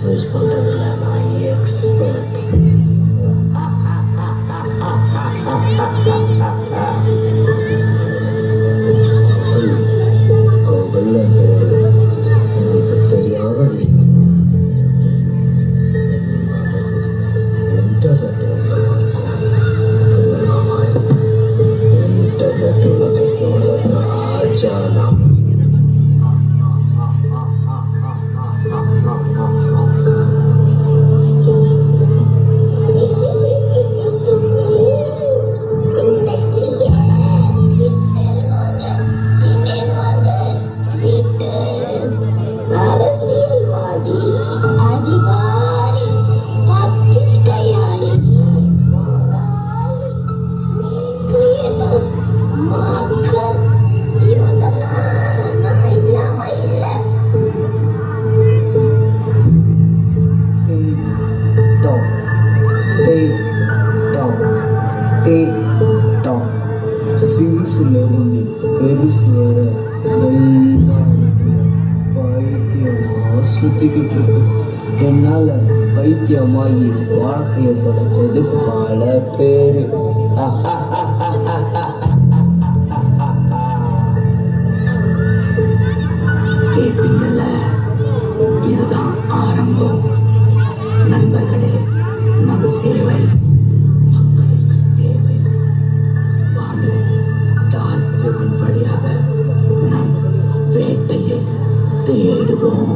Message பண்ணுறதுல நான் expert. அவங்கள பேர் உங்களுக்கு தெரியாத விஷயம் எனக்கு தெரியும். எல்லாமே தெரியும். இன்டர்நெட் எங்கெல்லாம் இருக்கும் அங்கெல்லாம் நான் இருப்பேன். இன்டர்நெட் உலகத்தோட ராஜா நான். அரசியல்வாதி, அதிகாரி, பத்திரிகையாளி, போராளி, கிரியேட்டர்ஸ், மக்கள், இவங்கெல்லாம் நான் இல்லாம இல்லை. சிறுசுலேருந்து பெருசு வர எல்லாம் பைத்தியமா சுத்திக்கிட்டு இருக்கு. என்னால பைத்தியமாகி வாழ்க்கையை தொலைச்சது பல பேரு. கேட்டீங்கல்ல, இதுதான் ஆரம்பம். நண்பர்களே, நம் சேவை மக்களுக்கு தேவை. வாங்க, டார்க் வெப்பின் வழியாக நம் வேட்டையை தேடுவோம்.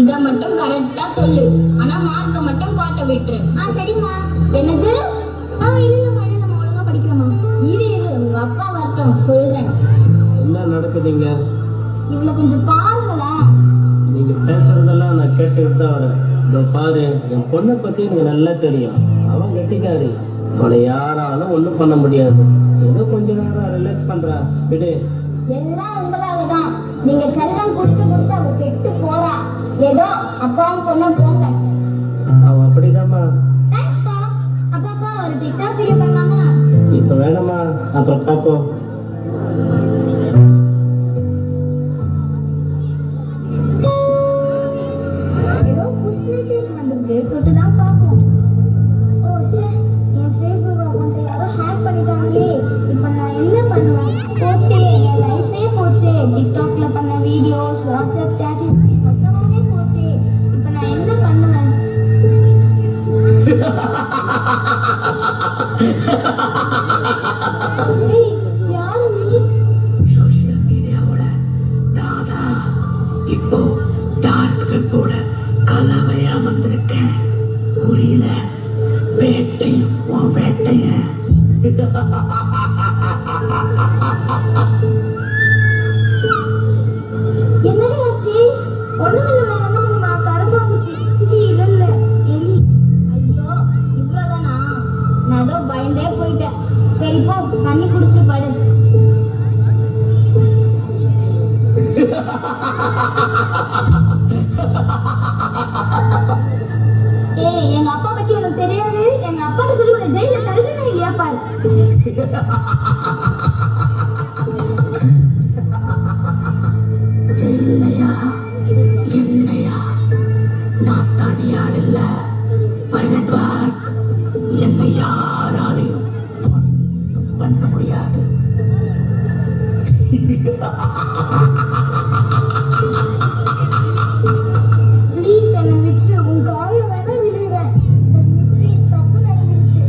இத மட்டும் கரெக்டா சொல்லு, ஆனா மார்க்க மட்டும் காட்ட விட்டுரு. சரிம்மா. என்னது? இல்லம்மா ஒழுங்கா படிக்கிறேம்மா. இரு உங்க அப்பா வரட்டும் சொல்றேன். என்ன நடக்குதுங்க? இவ்வளவு கொஞ்சம் பாருங்களேன். நீங்க பேசுறதெல்லாம் நான் கேட்டுக்கிட்டு தான் வரேன். இதோ பாரு, என் பொண்ணை பத்தி எனக்கு நல்லா தெரியும். அவன் கெட்டிக்காரி, அவளை யாராலும் ஒண்ணும் பண்ண முடியாது. ஏதோ கொஞ்ச நேரம் ரிலாக்ஸ் பண்றா, விடு. எல்லாம் உங்களாலதான். நீங்க செல்லம் கொடுத்து அவ கெட்டு போறா. ஏதோ அப்பாவும் பொண்ணும் போங்க. அவன் அப்படிதாம்மா. தேங்க்ஸ்பா. அப்பா ஒரு டிக்டாக் வீடியோ பண்ணலாமா? இப்ப வேணாமா, அப்புறம் பாப்போம். ஏதோ புஷ் மெசேஜ் வந்திருக்கு, தொட்டுதான் பாப்போம். ஓ ச்சே, என் ஃபேஸ்புக் அக்கவுண்ட் யாரோ ஹேக் பண்ணிட்டாங்களே. இப்போ நான் என்ன பண்ணுவேன்? போச்சே, என் லைஃபே போச்சே. டிக்டாக்ல பண்ண வீடியோஸ், வாட்ஸ்அப் சாட் ஹிஸ்டரி மொத்தமாவே போச்சே. இப்போ நான் என்ன பண்ணுவேன்? யாரு நீ? சோஷியல் மீடியாவோட தாதா. இப்போ டார்க் வெப்போட கலவையா வந்திருக்கேன். புரியல? வேட்டையும் உன் வேட்டைய. என்னடி ஆச்சு? ஒண்ணுமில்ல கருப்பாம்பூச்சி. சிச்சி இல்ல எலி. ஐயோ இவ்வளவுதானா? நான் ஏதோ பயந்தே போயிட்டேன். சரி போ, தண்ணி குடிச்சிட்டு படு. எங்க அப்பா பத்தி உனக்கு தெரியாது. எங்க அப்பாட்ட சொல்லி உன்னை ஜெயில தள்ளிச்சணும் இல்லையா பாரு. இல்லையா என்னையா? நான் தனியாள் இல்ல. என்னை யாராலையும் ஒன்றும் பண்ண முடியாது. ப்ளீஸ் என்னை விட்டு உன் கால்ல வேணா விழுகிறேன். மிஸ்டேக், தப்பு நடந்துருச்சு.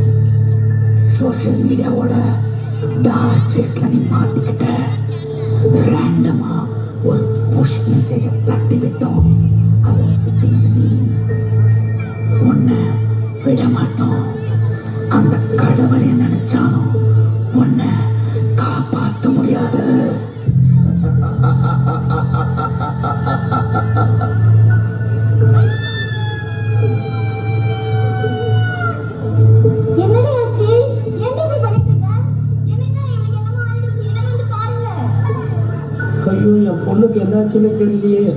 சோஷியல் மீடியாவோட டார்க் ஃபேஸ்ல நீ மாட்டிக்கிட்ட. ரேண்டமா ஒரு புஷ் மெசேஜை தட்டி விட்டோம். அதில் சிக்கினது நீ. உன்னை விட மாட்டோம். அந்த கடவுளை நினைச்சாலும் உன்னை காப்பாற்ற முடியாது. பொண்ணுக்கு என்னாச்சுன்னு தெரியலையே.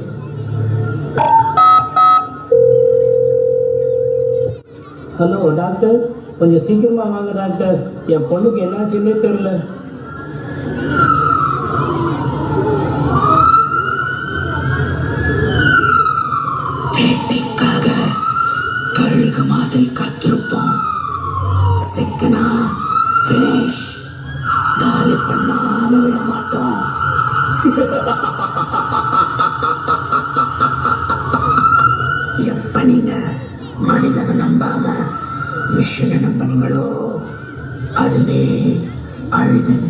ஹலோ டாக்டர், கொஞ்சம் சீக்கிரமா வாங்க டாக்டர். என் பொண்ணுக்கு என்னாச்சுன்னே தெரியல. பேட்டைக்காக கழுகு மாதிரி காத்திருப்போம். சிக்கனா ஃபினிஷ், காலி பண்ணாம விட மாட்டோம். எப்ப நீங்க மனிதனை நம்பாம மிஷினை நம்பினீங்களோ அதுவே அழிவின்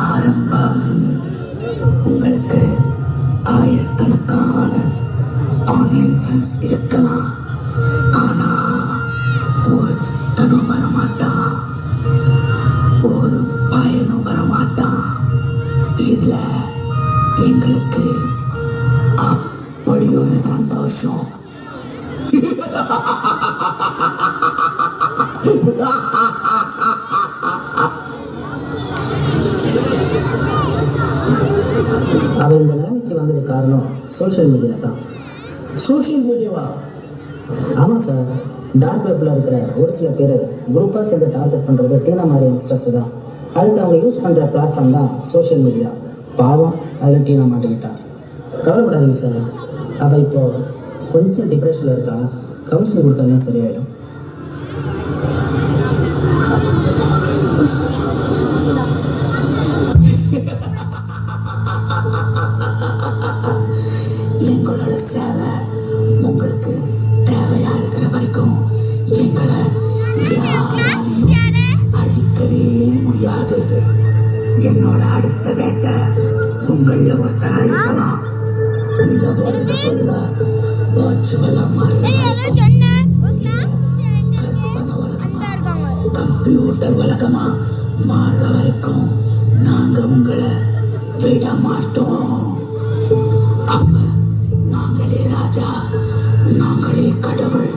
ஆரம்பம். உங்களுக்கு ஆயிரக்கணக்கான ஆன்லைன் ஃப்ரெண்ட்ஸ் இருக்கலாம், ஆனா ஒருத்தனும் வரமாட்டான், ஒரு பயனும் வரமாட்டான். இதுல எங்களுக்கு அப்படி ஒரு சந்தோஷம். அவன் இந்த நிலைமைக்கு வந்தது காரணம் சோஷியல் மீடியா தான். சோஷியல் மீடியாவா? ஆமாம் சார், டார்க் வெப்பில் இருக்கிற ஒரு சில பேர் குரூப்பாக சேர்ந்து டார்கெட் பண்ணுறது டீனா மாதிரி யங்ஸ்டர்ஸ் தான். அதுக்கு அவங்க யூஸ் பண்ணுற பிளாட்ஃபார்ம் தான் சோஷியல் மீடியா. பாவம், அதில் டீனா மாட்டிக்கிட்டான். கவலைப்படாதீங்க சார், அவள் இப்போது கொஞ்சம் டிப்ரெஷனில் இருக்கா. கவுன்சிலிங் கொடுத்தாலும் சரியாயிடும். எங்களோட சேவை உங்களுக்கு தேவையா இருக்கிற வரைக்கும் எங்களை யாராலையும் அழிக்கவே முடியாது. என்னோட அடுத்த வேட்டை உங்கள ஒருத்தர் அழிக்கலாம். இந்த வேர்ல்டு ஃபுல்லா வர்ச்சுவலா கற்பனை உலகமா கம்ப்யூட்டர் உலகமா மாறுற வரைக்கும் நாங்க உங்களை விட மாட்டோம். அப்ப நாங்களே ராஜா, நாங்களே கடவுள்.